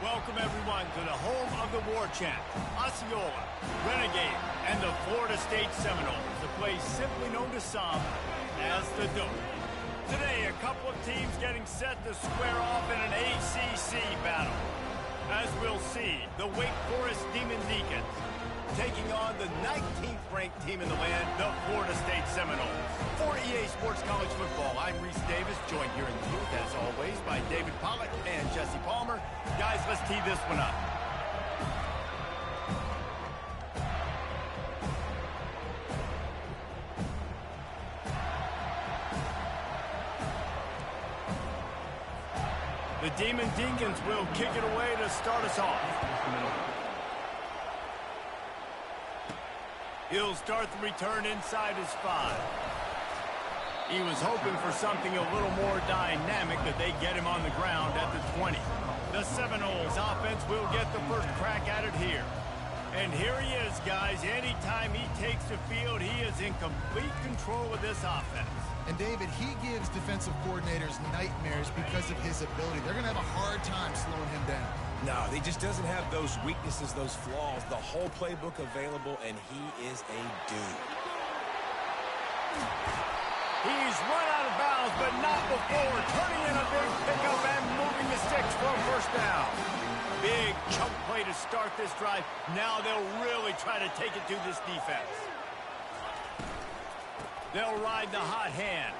Welcome, everyone, to the home of the war chant, Osceola, Renegade, and the Florida State Seminoles, a place simply known to some as the Dome. Today, a couple of teams getting set to square off in an ACC battle. As we'll see, the Wake Forest Demon Deacons taking on the 19th-ranked team in the land, the Florida State Seminoles. For EA Sports College Football, I'm Reese Davis, joined here in the booth, as always, by David Pollack and Jesse Palmer. Guys, let's tee this one up. The Demon Deacons will kick it away to start us off. He'll start the return inside his 5. He was hoping for something a little more dynamic, but they get him on the ground at the 20. The Seminoles offense will get the first crack at it here. And here he is, guys. Anytime he takes the field, he is in complete control of this offense. And David, he gives defensive coordinators nightmares because of his ability. They're going to have a hard time slowing him down. No, he just doesn't have those weaknesses, those flaws, the whole playbook available, and he is a dude. He's run out of bounds, but not before turning in a big pickup and moving the sticks for a first down. Big chunk play to start this drive. Now they'll really try to take it to this defense. They'll ride the hot hand.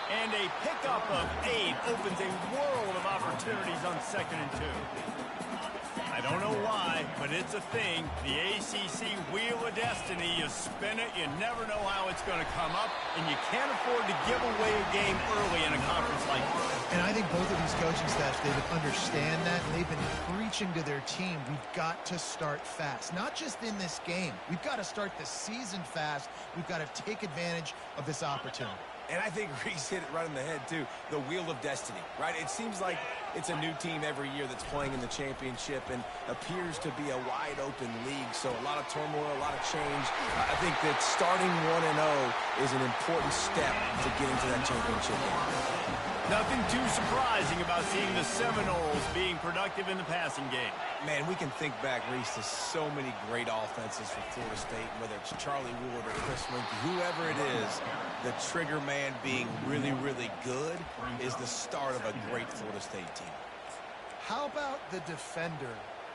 And a pickup of 8 opens a world of opportunities on 2nd and 2. I don't know why, but it's a thing. The ACC Wheel of Destiny, you spin it, you never know how it's going to come up, and you can't afford to give away a game early in a conference like this. And I think both of these coaching staffs, David, understand that, and they've been preaching to their team, we've got to start fast. Not just in this game. We've got to start the season fast. We've got to take advantage of this opportunity. And I think Reese hit it right on the head, too. The Wheel of Destiny, right? It seems like it's a new team every year that's playing in the championship and appears to be a wide-open league. So a lot of turmoil, a lot of change. I think that starting 1-0 is an important step to getting to that championship game. Nothing too surprising about seeing the Seminoles being productive in the passing game. Man, we can think back, Reese, to so many great offenses for Florida State, whether it's Charlie Wood or Chris Weinke, whoever it is, the trigger man being really, really good is the start of a great Florida State team. How about the defender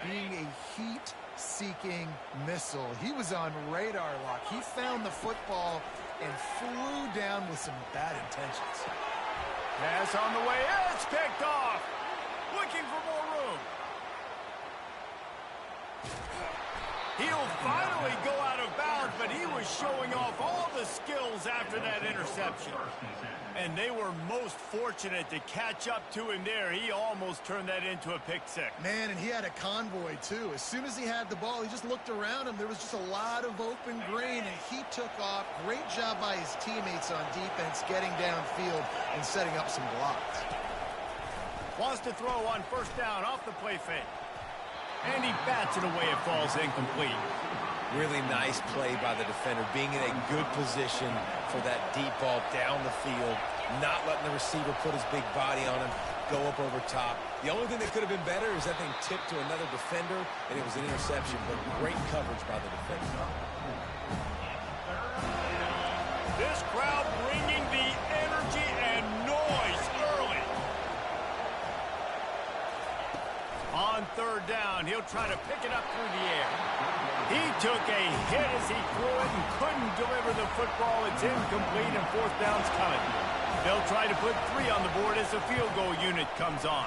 being a heat-seeking missile? He was on radar lock. He found the football and flew down with some bad intentions. Pass on the way. It's picked off. Looking for more room. He'll finally go out of bounds, but he was showing off all the skills after that interception. And they were most fortunate to catch up to him there. He almost turned that into a pick six. Man, and he had a convoy, too. As soon as he had the ball, he just looked around him. There was just a lot of open green, and he took off. Great job by his teammates on defense, getting downfield and setting up some blocks. Wants to throw on first down off the play fake. And he bats it away. It falls incomplete. Really nice play by the defender, being in a good position for that deep ball down the field, not letting the receiver put his big body on him, go up over top. The only thing that could have been better is that thing tipped to another defender, and it was an interception, but great coverage by the defender. This crowd bringing the energy and noise early. On third down, he'll try to pick it up through the air. He took a hit as he threw it and couldn't deliver the football. It's incomplete and fourth down's coming. They'll try to put 3 on the board as the field goal unit comes on.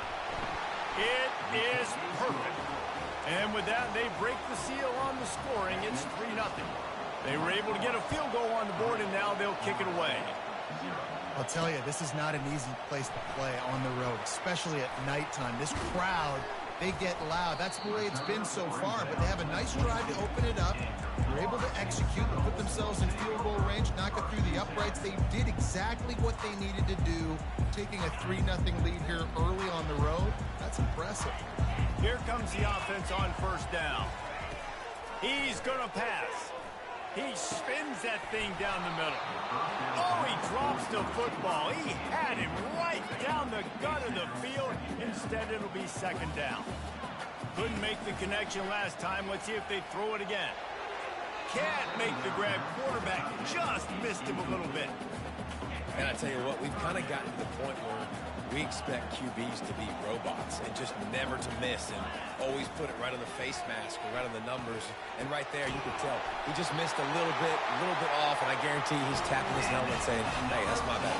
It is perfect. And with that, they break the seal on the scoring. It's 3-0. They were able to get a field goal on the board, and now they'll kick it away. I'll tell you, this is not an easy place to play on the road, especially at nighttime. This crowd, they get loud. That's the way it's been so far, but they have a nice drive to open it up. They're able to execute and put themselves in field goal range, knock it through the uprights. They did exactly what they needed to do, taking a 3-0 lead here early on the road. That's impressive. Here comes the offense on first down. He's going to pass. He spins that thing down the middle. Oh, he drops the football. He had him right down the gut of the field. Instead, it'll be second down. Couldn't make the connection last time. Let's see if they throw it again. Can't make the grab. Quarterback just missed him a little bit. And I tell you what, we've kind of gotten to the point where we expect QBs to be robots and just never to miss and always put it right on the face mask or right on the numbers. And right there, you could tell he just missed a little bit off, and I guarantee he's tapping his helmet saying, hey, that's my bad.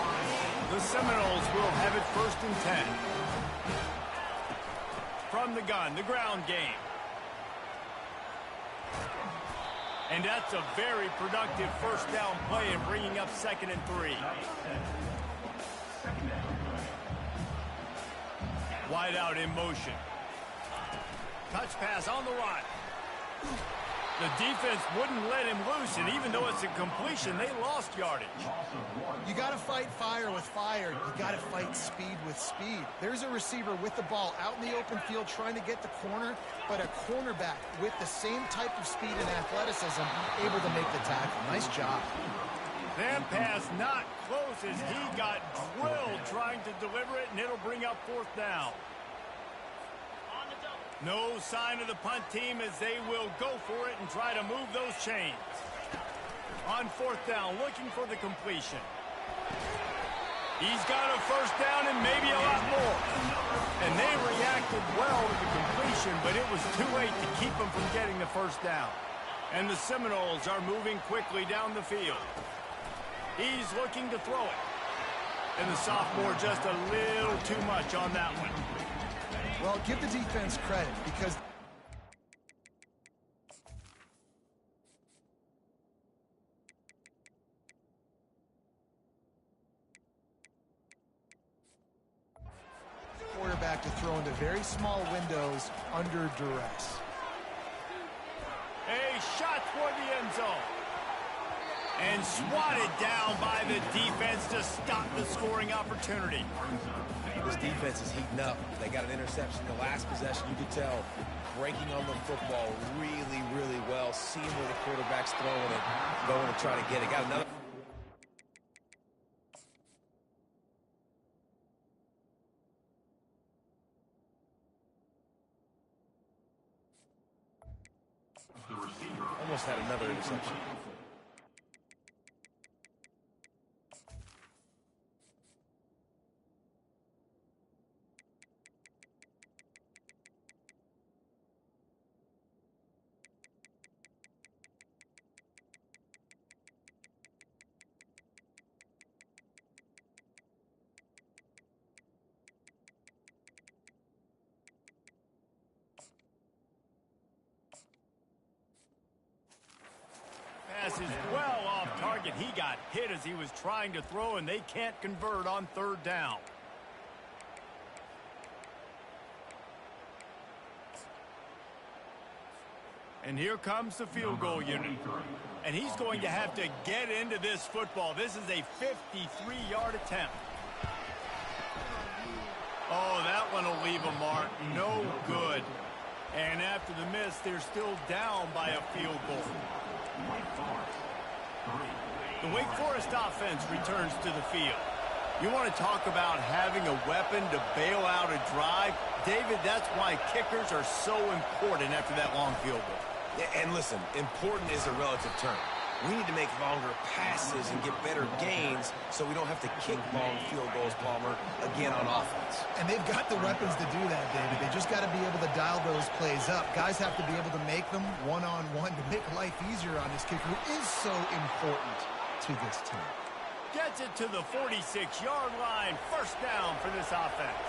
The Seminoles will have it 1st and 10. From the gun, the ground game. And that's a very productive first down play and bringing up 2nd and 3. Wide out in motion. Touch pass on the run. The defense wouldn't let him loose, and even though it's a completion, they lost yardage. You got to fight fire with fire. You got to fight speed with speed. There's a receiver with the ball out in the open field trying to get the corner, but a cornerback with the same type of speed and athleticism able to make the tackle. Nice job. That pass not close as he got drilled trying to deliver it, and it'll bring up 4th down. No sign of the punt team as they will go for it and try to move those chains. On 4th down, looking for the completion. He's got a first down and maybe a lot more. And they reacted well to the completion, but it was too late to keep them from getting the first down. And the Seminoles are moving quickly down the field. He's looking to throw it. And the sophomore just a little too much on that one. Well, give the defense credit because quarterback to throw into very small windows under duress. A shot toward the end zone. And swatted down by the defense to stop the scoring opportunity. This defense is heating up. They got an interception the last possession. You could tell breaking on the football really, really well. Seeing where the quarterback's throwing it, going to try to get it. Got another. Almost had another interception. Pass is well off target. He got hit as he was trying to throw, and they can't convert on 3rd down. And here comes the field goal unit. And he's going to have to get into this football. This is a 53-yard attempt. Oh, that one will leave a mark. No good. And after the miss, they're still down by a field goal. The Wake Forest offense returns to the field. You want to talk about having a weapon to bail out a drive? David, that's why kickers are so important after that long field goal. Yeah, and listen, important is a relative term. We need to make longer passes and get better gains so we don't have to kick long field goals, Palmer, again on offense. And they've got the weapons to do that, David. They just got to be able to dial those plays up. Guys have to be able to make them one-on-one to make life easier on this kicker, who is so important to this team. Gets it to the 46-yard line. First down for this offense.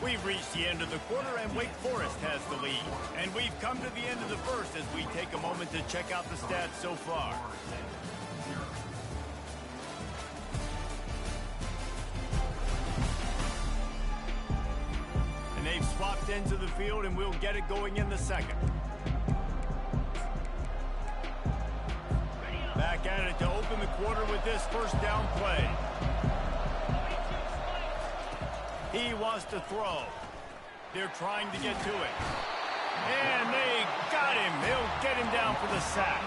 We've reached the end of the quarter, and Wake Forest has the lead. And we've come to the end of the first as we take a moment to check out the stats so far. And they've swapped into the field, and we'll get it going in the second. Back at it to open the quarter with this first down play. He wants to throw. They're trying to get to it. And they got him. They'll get him down for the sack.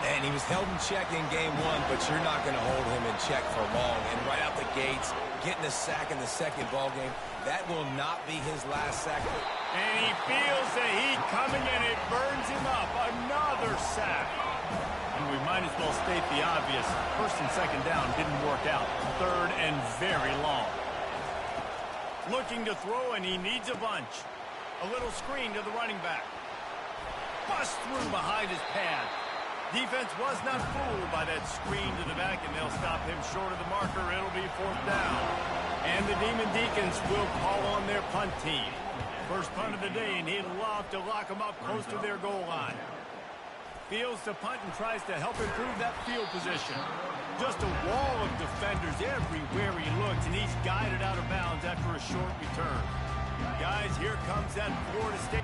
And he was held in check in game one, but you're not going to hold him in check for long. And right out the gates, getting a sack in the second ball game, that will not be his last sack. And he feels the heat coming, and it burns him up. Another sack. And we might as well state the obvious. First and second down didn't work out. Third and very long. Looking to throw, and he needs a bunch. A little screen to the running back. Bust through behind his pad. Defense was not fooled by that screen to the back, and they'll stop him short of the marker. It'll be fourth down. And the Demon Deacons will call on their punt team. First punt of the day, and he'd love to lock them up close to their goal line. Fields to punt and tries to help improve that field position. Just a wall of defenders everywhere he looks, and he's guided out of bounds after a short return. Guys, here comes that Florida State.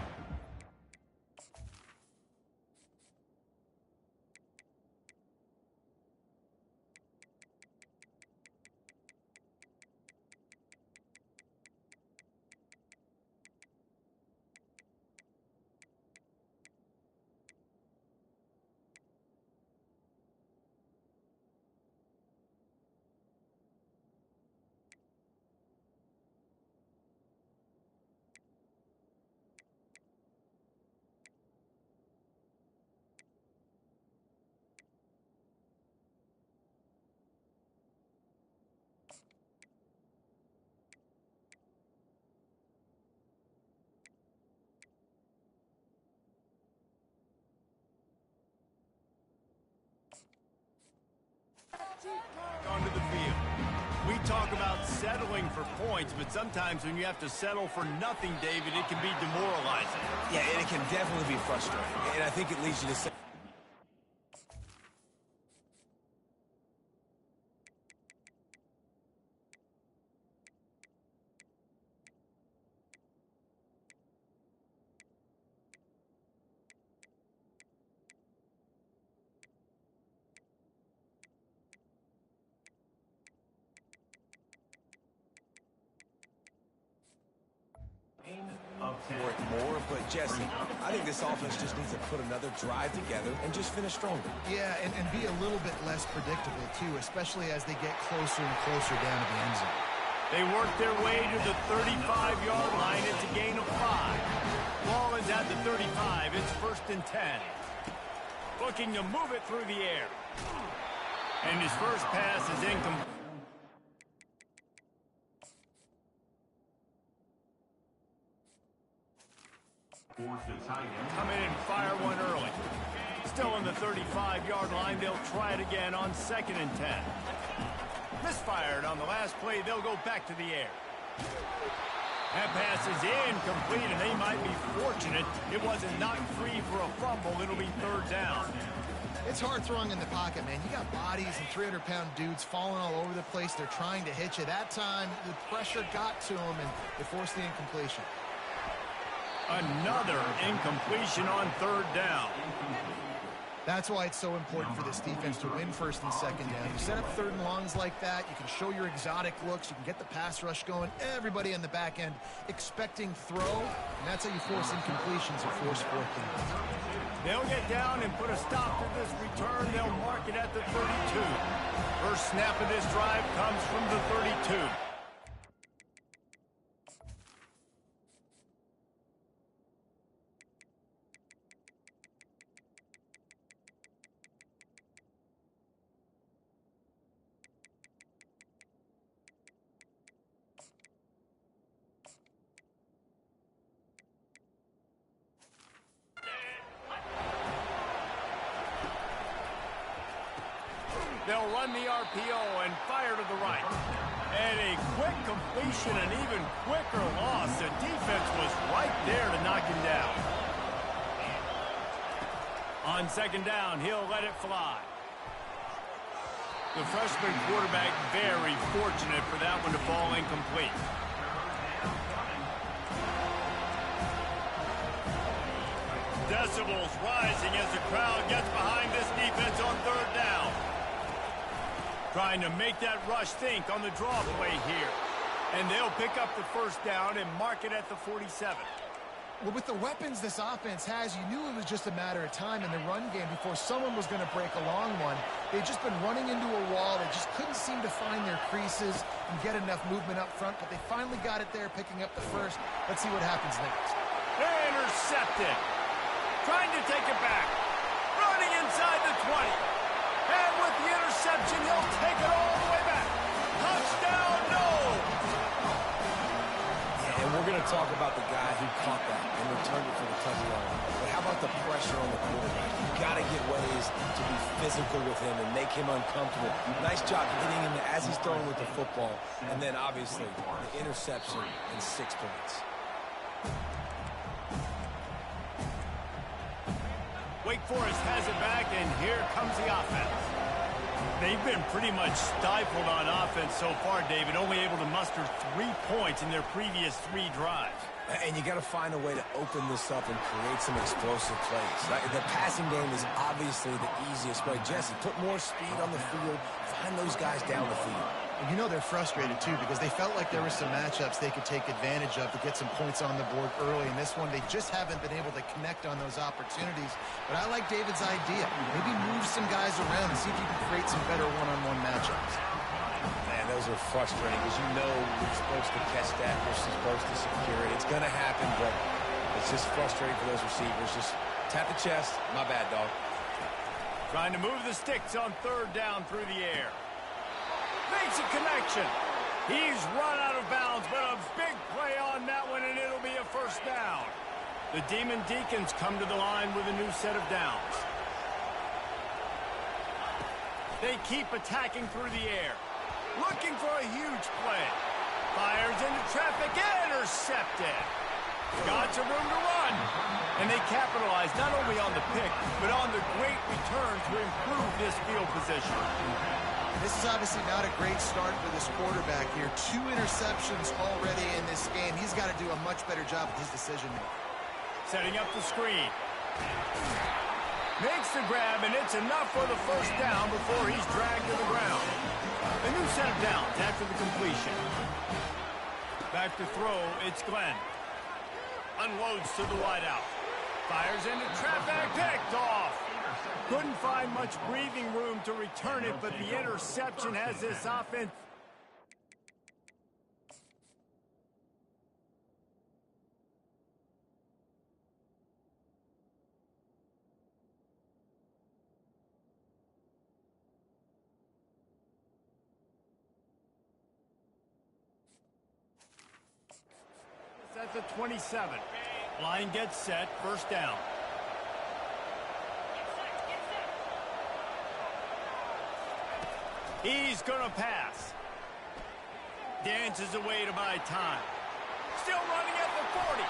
Onto the field. We talk about settling for points, but sometimes when you have to settle for nothing, David, it can be demoralizing. Yeah, and it can definitely be frustrating. And I think it leads you to say... for it more, but Jesse, I think this offense just needs to put another drive together and just finish stronger. Yeah, and be a little bit less predictable, too, especially as they get closer and closer down to the end zone. They work their way to the 35-yard line. It's a gain of 5. Ball is at the 35. It's first and 10. Looking to move it through the air. And his first pass is incomplete. Come in and fire one early. Still on the 35-yard line. They'll try it again on second and 10. Misfired on the last play. They'll go back to the air. That pass is incomplete, and they might be fortunate it wasn't knocked free for a fumble. It'll be third down. It's hard throwing in the pocket, man. You got bodies and 300-pound dudes falling all over the place. They're trying to hit you. That time, the pressure got to them, and they forced the incompletion. Another incompletion on third down. That's why it's so important for this defense to win first and second down. You set up third and longs like that, you can show your exotic looks, you can get the pass rush going, everybody in the back end expecting throw, and that's how you force incompletions or force fourth downs. They'll get down and put a stop to this return. They'll mark it at the 32. First snap of this drive comes from the 32. They'll run the RPO and fire to the right. And a quick completion, an even quicker loss. The defense was right there to knock him down. On second down, he'll let it fly. The freshman quarterback very fortunate for that one to fall incomplete. Decibels rising as the crowd gets behind this defense on third down. Trying to make that rush think on the draw play here. And And they'll pick up the first down and mark it at the 47. Well, with the weapons this offense has, you knew it was just a matter of time in the run game before someone was going to break a long one. They've just been running into a wall. They just couldn't seem to find their creases and get enough movement up front, but they finally got it there, picking up the first. Let's see what happens next. Intercepted. Trying to take it back. Running inside the 20. And with the interception, he'll take it all the way back. Touchdown, no! And we're going to talk about the guy who caught that and returned it for the touchdown. But how about the pressure on the quarterback? You've got to get ways to be physical with him and make him uncomfortable. Nice job getting him as he's throwing with the football. And then, obviously, the interception and 6 points. Wake Forest has it back, and here comes the offense. They've been pretty much stifled on offense so far, David, only able to muster 3 points in their previous 3 drives. And you got to find a way to open this up and create some explosive plays. The passing game is obviously the easiest way. Jesse, put more speed on the field, find those guys down the field. And you know they're frustrated, too, because they felt like there were some matchups they could take advantage of to get some points on the board early. In this one, they just haven't been able to connect on those opportunities. But I like David's idea. Maybe move some guys around and see if you can create some better one-on-one matchups. Man, those are frustrating because you know you're supposed to catch that, you're supposed to secure it. It's going to happen, but it's just frustrating for those receivers. Just tap the chest. My bad, dog. Trying to move the sticks on 3rd down through the air. Makes a connection. He's run out of bounds, but a big play on that one, and it'll be a first down. The Demon Deacons come to the line with a new set of downs. They keep attacking through the air. Looking for a huge play. Fires into traffic. Intercepted. Got some room to run. And they capitalize not only on the pick, but on the great return to improve this field position. This is obviously not a great start for this quarterback here. 2 interceptions already in this game. He's got to do a much better job with his decision-making. Setting up the screen. Makes the grab, and it's enough for the first down before he's dragged to the ground. A new set of downs after the completion. Back to throw, it's Glenn. Unloads to the wideout. Fires into traffic, picked off. Couldn't find much breathing room to return it, but the interception has this offense. At the 27. Line gets set, first down. He's gonna pass. Dances away to buy time. Still running at the 40.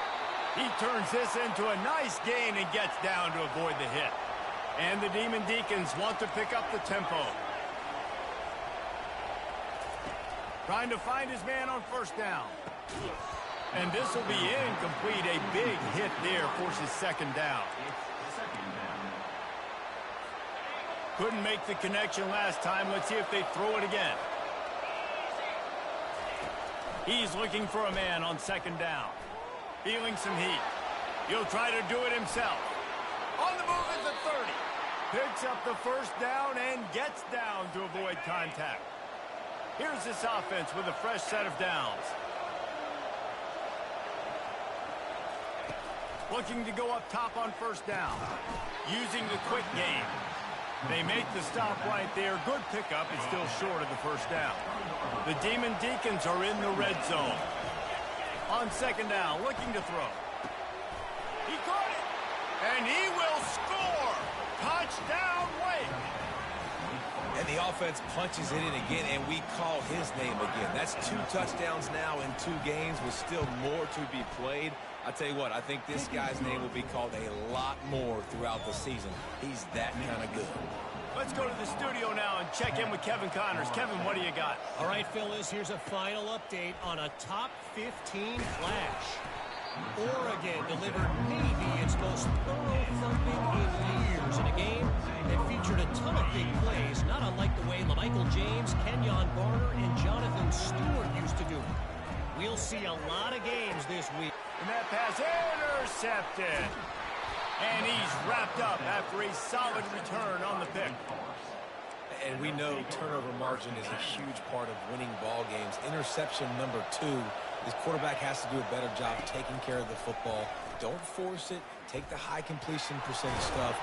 He turns this into a nice gain and gets down to avoid the hit. And the Demon Deacons want to pick up the tempo. Trying to find his man on first down. And this will be incomplete. A big hit there forces second down. Couldn't make the connection last time. Let's see if they throw it again. He's looking for a man on second down. Feeling some heat. He'll try to do it himself. On the move at the 30. Picks up the first down and gets down to avoid contact. Here's this offense with a fresh set of downs. Looking to go up top on first down. Using the quick game. They make the stop right there. Good pickup. It's still short of the first down. The Demon Deacons are in the red zone. On second down, looking to throw. He caught it. And he will score. Touchdown, Wake. And the offense punches it in again, and we call his name again. That's 2 touchdowns now in 2 games with still more to be played. I tell you what, I think this guy's name will be called a lot more throughout the season. He's that kind of good. Let's go to the studio now and check in with Kevin Connors. Kevin, what do you got? All right, Phyllis, here's a final update on a top 15 flash. Oregon delivered maybe its most thorough thumping in years in a game that featured a ton of big plays, not unlike the way LaMichael James, Kenyon Barner, and Jonathan Stewart used to do it. see a lot of games this week. And that pass intercepted. And he's wrapped up after a solid return on the pick. And we know turnover margin is a huge part of winning ball games. Interception number 2. This quarterback has to do a better job taking care of the football. Don't force it. Take the high completion percentage stuff.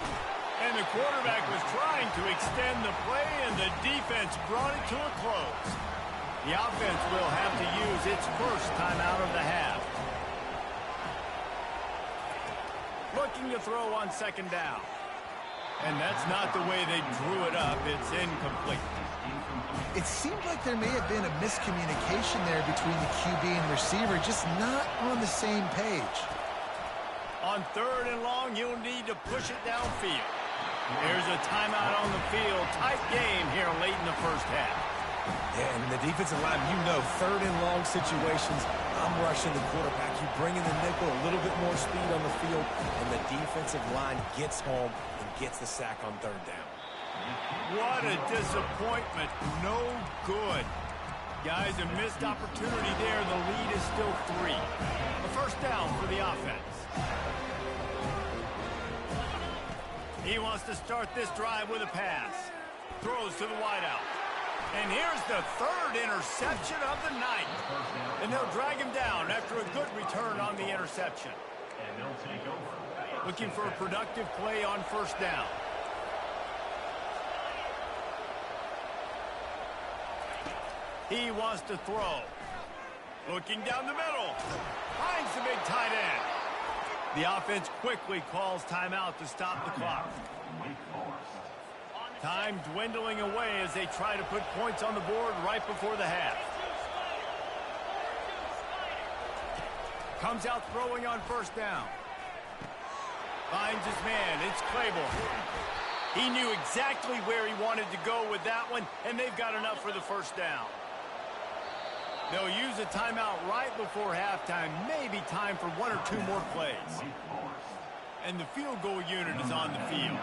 And the quarterback was trying to extend the play, and the defense brought it to a close. The offense will have to use its first timeout of the half. Looking to throw on second down. And that's not the way they drew it up. It's incomplete. It seemed like there may have been a miscommunication there between the QB and receiver, just not on the same page. On third and long, you'll need to push it downfield. There's a timeout on the field. Tight game here late in the first half. Yeah, and the defensive line, you know, third and long situations, I'm rushing the quarterback. You bring in the nickel, a little bit more speed on the field, and the defensive line gets home and gets the sack on third down. What a disappointment. No good. Guys, a missed opportunity there. The lead is still 3. A first down for the offense. He wants to start this drive with a pass. Throws to the wideout. And here's the third interception of the night. And they'll drag him down after a good return on the interception. And they'll take over. Looking for a productive play on first down. He wants to throw. Looking down the middle. Finds the big tight end. The offense quickly calls timeout to stop the clock. Time dwindling away as they try to put points on the board right before the half. Comes out throwing on first down. Finds his man. It's Claiborne. He knew exactly where he wanted to go with that one, and they've got enough for the first down. They'll use a timeout right before halftime. Maybe time for 1 or 2 more plays. And the field goal unit is on the field.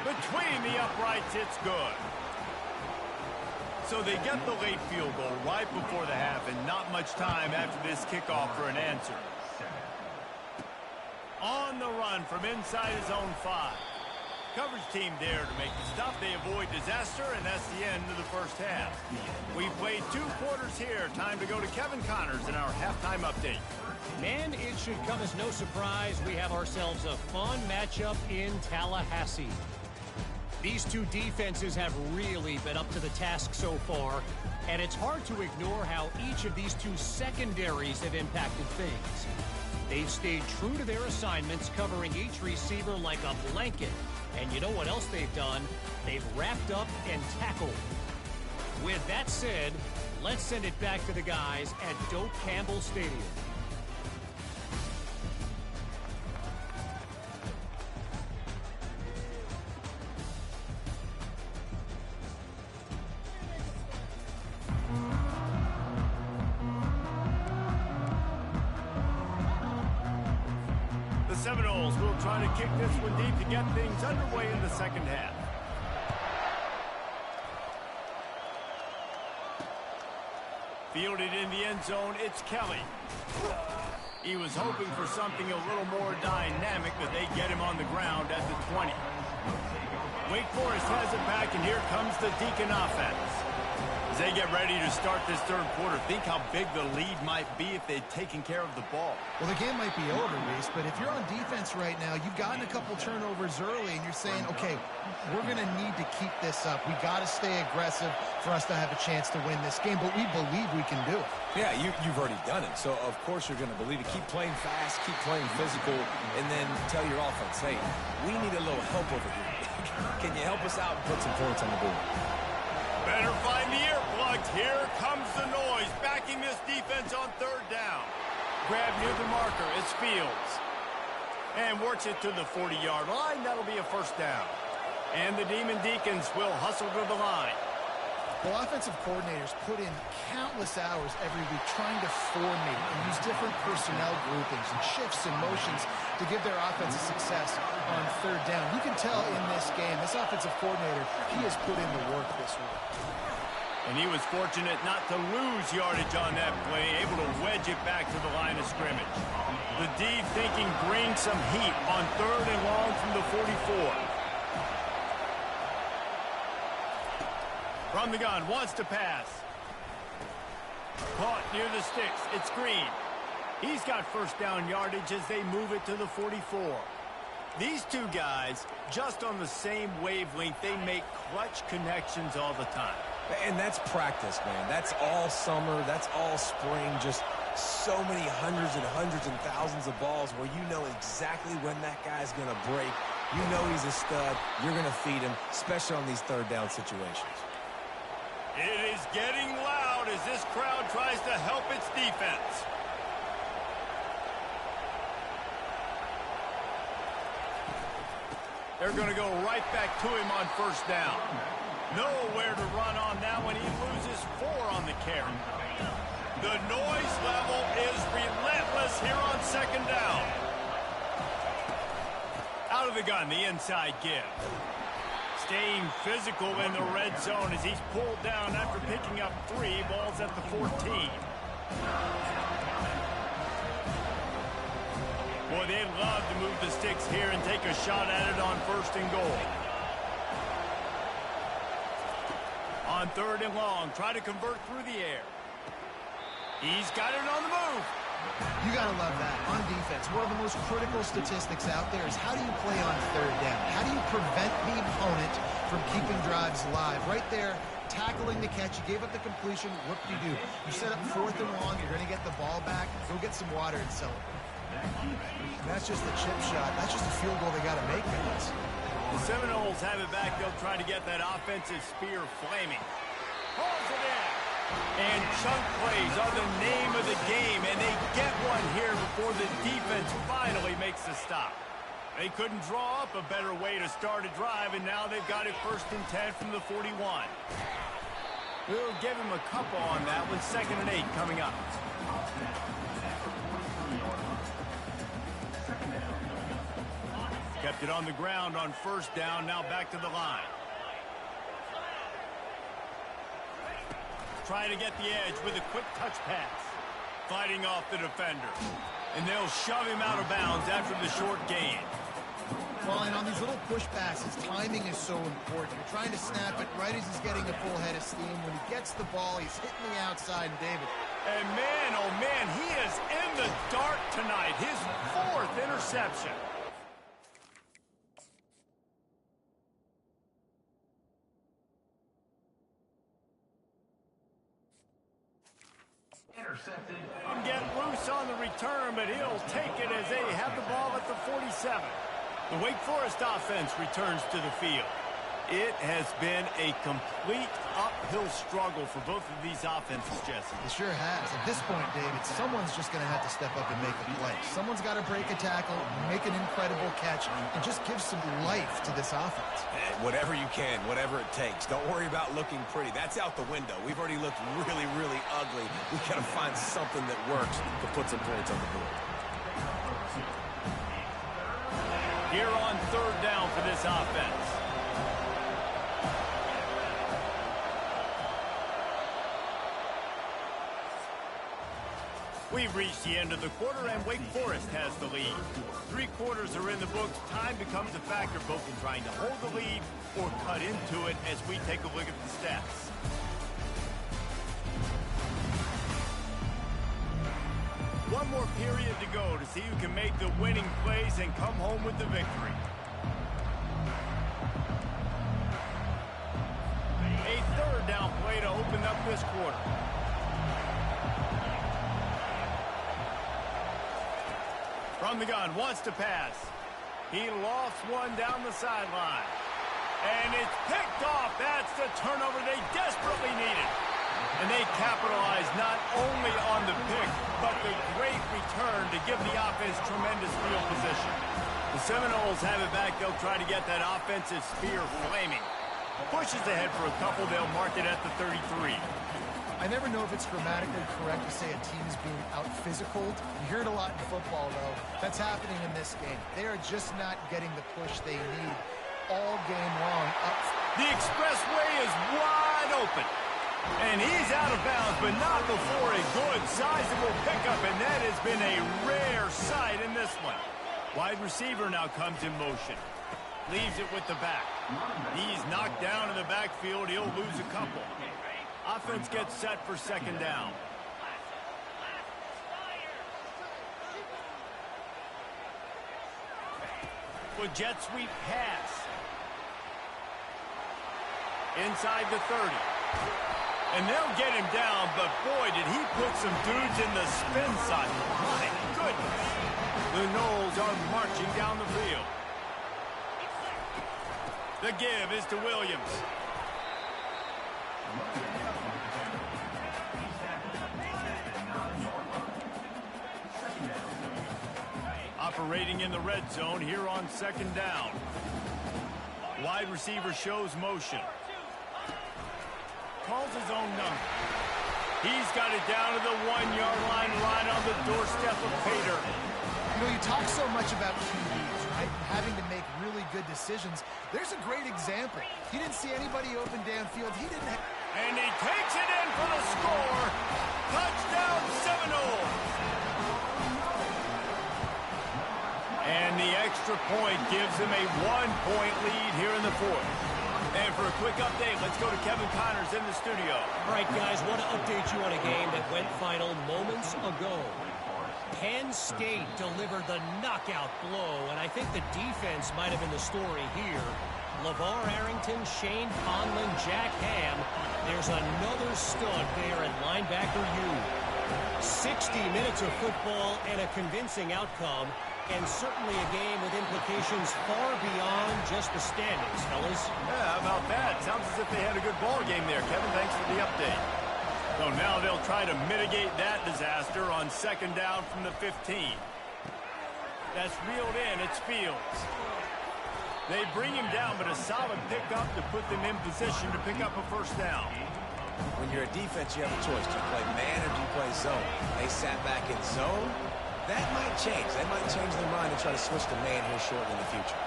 Between the uprights, it's good. So they get the late field goal right before the half, and not much time after this kickoff for an answer. On the run from inside his own 5. Coverage team there to make the stop. They avoid disaster, and that's the end of the first half. We've played 2 quarters here. Time to go to Kevin Connors in our halftime update. And it should come as no surprise we have ourselves a fun matchup in Tallahassee. These 2 defenses have really been up to the task so far, and it's hard to ignore how each of these 2 secondaries have impacted things. They've stayed true to their assignments, covering each receiver like a blanket. And you know what else they've done? They've wrapped up and tackled. With that said, let's send it back to the guys at Doak Campbell Stadium. Seminoles will try to kick this one deep to get things underway in the second half. Fielded in the end zone, it's Kelly. He was hoping for something a little more dynamic, but they get him on the ground at the 20. Wake Forest has it back, and here comes the Deacon offense. As they get ready to start this third quarter, think how big the lead might be if they'd taken care of the ball. Well, the game might be over, Reese, but if you're on defense right now, you've gotten a couple turnovers early, and you're saying, okay, we're going to need to keep this up. We got to stay aggressive for us to have a chance to win this game, but we believe we can do it. Yeah, you've already done it, so of course you're going to believe it. Keep playing fast, keep playing physical, and then tell your offense, hey, we need a little help over here. Can you help us out and put some points on the board? Better find the earplugs. Here comes the noise, backing this defense on third down. Grab near the marker. It's Fields. And works it to the 40-yard line. That'll be a first down. And the Demon Deacons will hustle to the line. Well, offensive coordinators put in countless hours every week trying to formate and use different personnel groupings and shifts and motions to give their offense success on third down. You can tell in this game, this offensive coordinator, he has put in the work this week. And he was fortunate not to lose yardage on that play, able to wedge it back to the line of scrimmage. The D thinking bring some heat on 3rd and long from the 44. From the gun, wants to pass. Caught near the sticks. It's Green. He's got first down yardage as they move it to the 44. These two guys, just on the same wavelength, they make clutch connections all the time. And that's practice, man. That's all summer. That's all spring. Just so many hundreds and thousands of balls where you know exactly when that guy's going to break. You know he's a stud. You're going to feed him, especially on these third down situations. It is getting loud as this crowd tries to help its defense. They're going to go right back to him on first down. Nowhere to run on that one. He loses 4 on the carry. The noise level is relentless here on second down. Out of the gun, the inside give. Staying physical in the red zone as he's pulled down after picking up 3 balls at the 14. Boy, they'd love to move the sticks here and take a shot at it on 1st and goal. On 3rd and long, try to convert through the air. He's got it on the move. You got to love that. On defense, one of the most critical statistics out there is how do you play on 3rd down? How do you prevent the opponent from keeping drives live? Right there, tackling the catch. You gave up the completion. What do? You set up 4th and long. You're going to get the ball back. Go get some water and celebrate. And that's just the chip shot. That's just a field goal they got to make, guys. The Seminoles have it back. They'll try to get that offensive spear flaming. Pulls it in. And chunk plays are the name of the game, and they get one here before the defense finally makes the stop. They couldn't draw up a better way to start a drive, and now they've got it 1st and 10 from the 41. We'll give him a couple on that one. 2nd and 8 coming up. Kept it on the ground on 1st down, now back to the line. Trying to get the edge with a quick touch pass. Fighting off the defender. And they'll shove him out of bounds after the short gain. Well, and on these little push passes, timing is so important. You're trying to snap it right as he's getting a full head of steam. When he gets the ball, he's hitting the outside, and David. And man, oh man, he is in the dark tonight. His 4th interception. Intercepted. And get loose on the return, but he'll take it as they have the ball at the 47. The Wake Forest offense returns to the field. It has been a complete uphill struggle for both of these offenses, Jesse. It sure has. At this point, David, someone's just going to have to step up and make a play. Someone's got to break a tackle, make an incredible catch, and just give some life to this offense. Whatever you can, whatever it takes. Don't worry about looking pretty. That's out the window. We've already looked really, really ugly. We've got to find something that works to put some points on the board. Here on 3rd down for this offense. We've reached the end of the quarter, and Wake Forest has the lead. 3 quarters are in the books. Time becomes a factor both in trying to hold the lead or cut into it as we take a look at the stats. One more period to go to see who can make the winning plays and come home with the victory. A 3rd down play to open up this quarter. From the gun, wants to pass. He lost one down the sideline. And it's picked off. That's the turnover they desperately needed. And they capitalized not only on the pick, but the great return to give the offense tremendous field position. The Seminoles have it back. They'll try to get that offensive spear flaming. Pushes ahead for a couple. They'll mark it at the 33. I never know if it's grammatically correct to say a team is being out-physicaled. You hear it a lot in football, though. That's happening in this game. They are just not getting the push they need all game long. The expressway is wide open. And he's out of bounds, but not before a good, sizable pickup, and that has been a rare sight in this one. Wide receiver now comes in motion. Leaves it with the back. He's knocked down in the backfield. He'll lose a couple. Offense gets set for second down. With jet sweep pass. Inside the 30. And they'll get him down, but boy, did he put some dudes in the spin cycle. My goodness. The Noles are marching down the field. The give is to Williams. Operating in the red zone here on second down. Wide receiver shows motion. Calls his own number. He's got it down to the 1-yard line, right on the doorstep of Pater. You know, you talk so much about QBs, right? Having to make really good decisions. There's a great example. He didn't see anybody open downfield. He didn't have... And he takes it in for the score. Touchdown Seminoles. And the extra point gives him a 1-point lead here in the fourth. And for a quick update, let's go to Kevin Connors in the studio. All right, guys, want to update you on a game that went final moments ago. Penn State delivered the knockout blow, and I think the defense might have been the story here. LeVar Arrington, Shane Conlon, Jack Ham. There's another stud there at linebacker U. 60 minutes of football and a convincing outcome, and certainly a game with implications far beyond just the standings, fellas. Yeah, how about that? Sounds as if they had a good ball game there. Kevin, thanks for the update. So now they'll try to mitigate that disaster on second down from the 15. That's reeled in. It's Fields. They bring him down, but a solid pickup to put them in position to pick up a first down. When you're a defense, you have a choice. Do you play man or do you play zone? They sat back in zone. That might change. They might change their mind and try to switch to man here shortly in the future.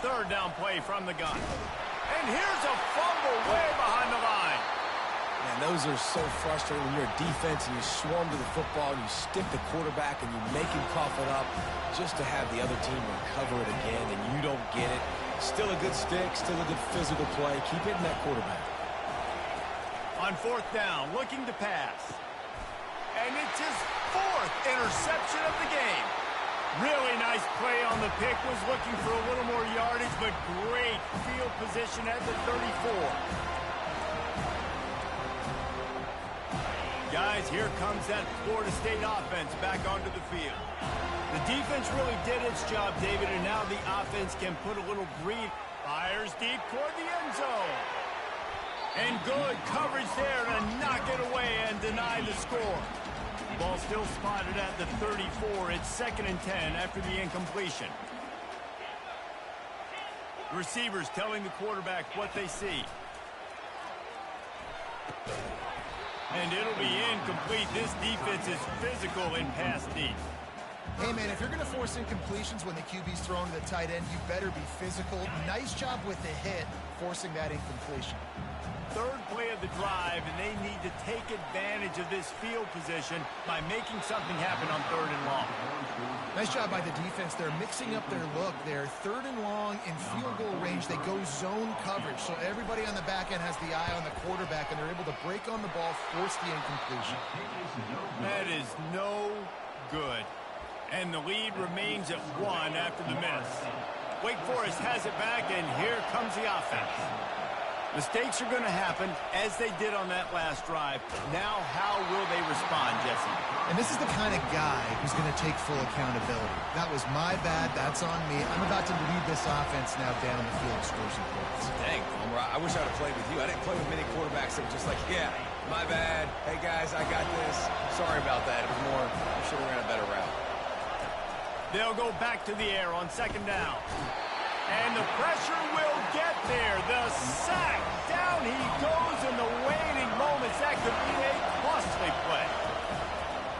Third down play from the gun. And here's a fumble way behind the line. Man, those are so frustrating when you're a defense and you swarm to the football and you stick the quarterback and you make him cough it up just to have the other team recover it again and you don't get it. Still a good stick, still a good physical play. Keep hitting that quarterback. On fourth down, looking to pass. And it's his fourth interception of the game. Really nice play on the pick. Was looking for a little more yardage, but great field position at the 34. Guys, here comes that Florida State offense back onto the field. The defense really did its job, David, and now the offense can put a little breathe. Fires deep toward the end zone. And good coverage there to knock it away and deny the score. Ball still spotted at the 34. It's 2nd and 10 after the incompletion. Receivers telling the quarterback what they see. And it'll be incomplete. This defense is physical in pass deep. Hey, man, if you're going to force incompletions when the QB's thrown to the tight end, you better be physical. Nice job with the hit, forcing that incompletion. Third play of the drive, and they need to take advantage of this field position by making something happen on 3rd and long. Nice job by the defense. They're mixing up their look. They're 3rd and long in field goal range. They go zone coverage, so everybody on the back end has the eye on the quarterback, and they're able to break on the ball, force the incompletion. That is no good. And the lead remains at 1 after the miss. Wake Forest has it back, and here comes the offense. Mistakes are going to happen, as they did on that last drive. Now, how will they respond, Jesse? And this is the kind of guy who's going to take full accountability. That was my bad. That's on me. I'm about to lead this offense now down the field, scores and points. Dang, Homer, I wish I would have played with you. I didn't play with many quarterbacks that were just like, yeah, my bad. Hey, guys, I got this. Sorry about that. It was more, I should have ran a better route. They'll go back to the air on 2nd down. And the pressure will get there. The sack. Down he goes in the waning moments. That could be a costly play.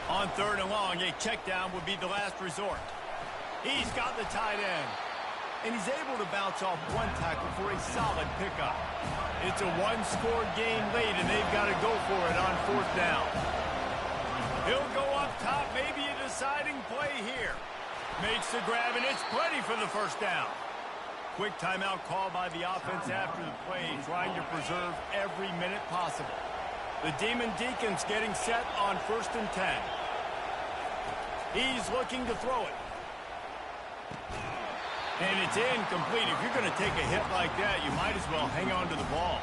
On 3rd and long, a check down would be the last resort. He's got the tight end. And he's able to bounce off one tackle for a solid pickup. It's a one-score game late, and they've got to go for it on 4th down. He'll go up top, maybe a deciding play here. Makes the grab, and it's plenty for the 1st down. Quick timeout call by the offense after the play, trying to preserve every minute possible. The Demon Deacons getting set on 1st and 10. He's looking to throw it. And it's incomplete. If you're going to take a hit like that, you might as well hang on to the ball.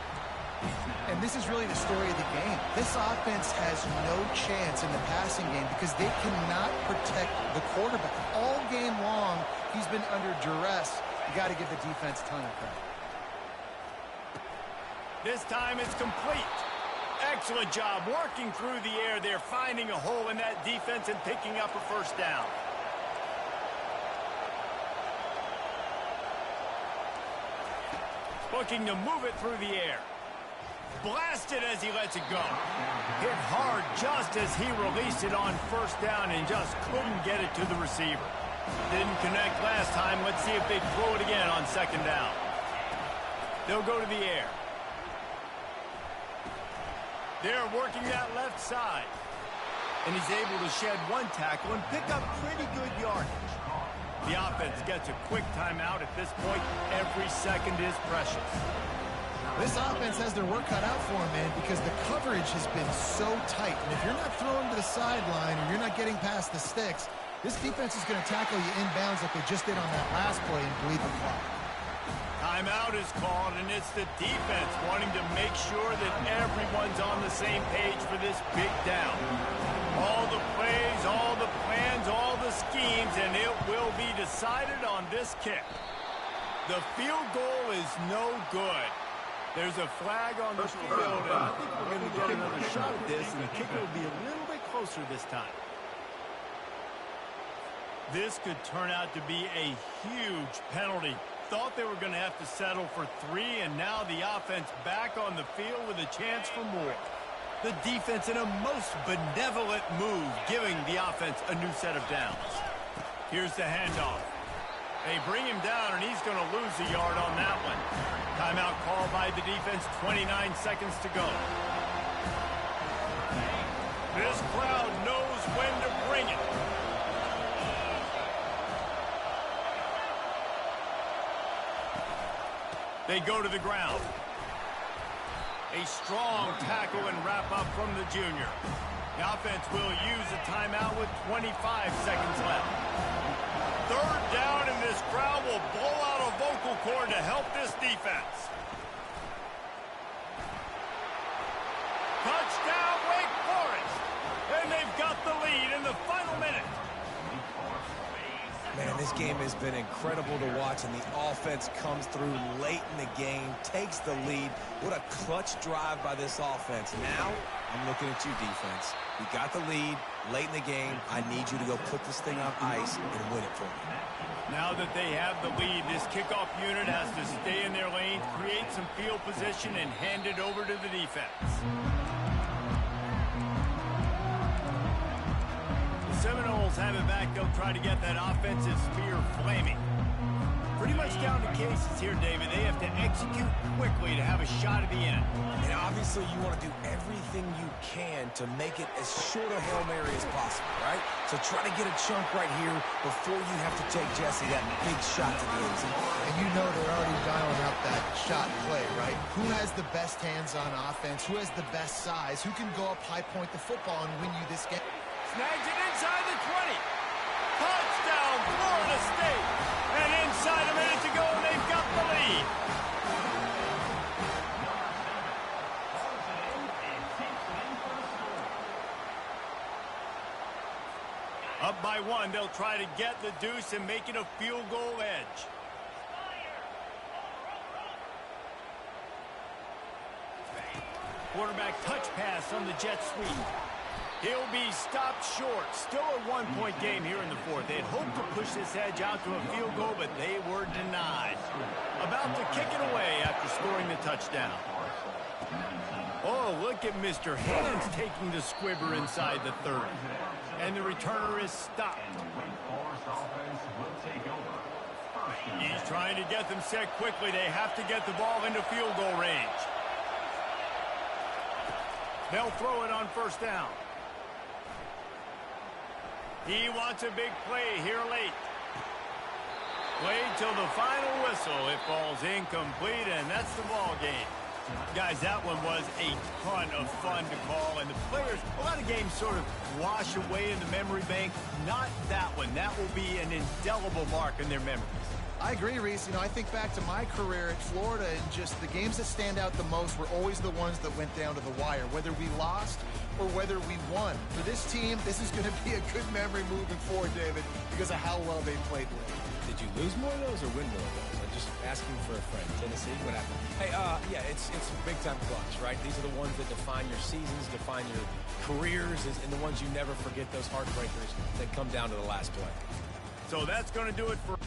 And this is really the story of the game. This offense has no chance in the passing game because they cannot protect the quarterback. All game long, he's been under duress. You got to give the defense a ton of credit. This time it's complete. Excellent job working through the air there, finding a hole in that defense and picking up a 1st down. Looking to move it through the air. Blasted as he lets it go. Hit hard just as he released it on 1st down and just couldn't get it to the receiver. Didn't connect last time. Let's see if they throw it again on 2nd down. They'll go to the air. They're working that left side. And he's able to shed one tackle and pick up pretty good yardage. The offense gets a quick timeout at this point. Every second is precious. This offense has their work cut out for them, man, because the coverage has been so tight. And if you're not throwing to the sideline or you're not getting past the sticks, this defense is going to tackle you inbounds like they just did on that last play and bleed the clock. Timeout is called, and it's the defense wanting to make sure that everyone's on the same page for this big down. All the plays, all the plans, all the schemes, and it will be decided on this kick. The field goal is no good. There's a flag on the field, and I think we're going to get another shot at this, and the kicker will be a little bit closer this time. This could turn out to be a huge penalty. Thought they were going to have to settle for 3, and now the offense back on the field with a chance for more. The defense in a most benevolent move, giving the offense a new set of downs. Here's the handoff. They bring him down, and he's going to lose a yard on that one. Timeout called by the defense, 29 seconds to go. This crowd knows when to bring it. They go to the ground. A strong tackle and wrap up from the junior. The offense will use a timeout with 25 seconds left. 3rd down, and this crowd will blow out a vocal cord to help this defense. Touchdown, Wake Forest. And they've got the lead in the final minute. Man, this game has been incredible to watch, and the offense comes through late in the game, takes the lead. What a clutch drive by this offense. Now, I'm looking at you, defense. You got the lead late in the game. I need you to go put this thing on ice and win it for me. Now that they have the lead, this kickoff unit has to stay in their lane, create some field position, and hand it over to the defense. Seminoles have it back. They'll try to get that offensive spear flaming. Pretty much down to cases here, David. They have to execute quickly to have a shot at the end. And obviously you want to do everything you can to make it as short a Hail Mary as possible, right? So try to get a chunk right here before you have to take Jesse that big shot to the end zone. And you know they're already dialing up that shot play, right? Who has the best hands on offense? Who has the best size? Who can go up high point the football and win you this game? Snags it inside the 20. Touchdown, Florida State. And inside a minute to go, and they've got the lead. Up by 1, they'll try to get the deuce and make it a field goal edge. Quarterback touch pass on the jet sweep. He'll be stopped short. Still a one-point game here in the fourth. They had hoped to push this edge out to a field goal, but they were denied. About to kick it away after scoring the touchdown. Oh, look at Mr. Hands taking the squibber inside the 30. And the returner is stopped. He's trying to get them set quickly. They have to get the ball into field goal range. They'll throw it on first down. He wants a big play here late. Played till the final whistle. It falls incomplete, and that's the ball game. Guys, that one was a ton of fun to call, and the players, a lot of games sort of wash away in the memory bank. Not that one. That will be an indelible mark in their memories. I agree, Reese. I think back to my career at Florida, and just the games that stand out the most were always the ones that went down to the wire, whether we lost or whether we won. For this team, this is going to be a good memory moving forward, David, because of how well they played late. Did you lose more of those or win more of those? I'm just asking for a friend. Tennessee, what happened? Hey, yeah, it's big-time clutch, right? These are the ones that define your seasons, define your careers, and the ones you never forget, those heartbreakers that come down to the last play. So that's going to do it for...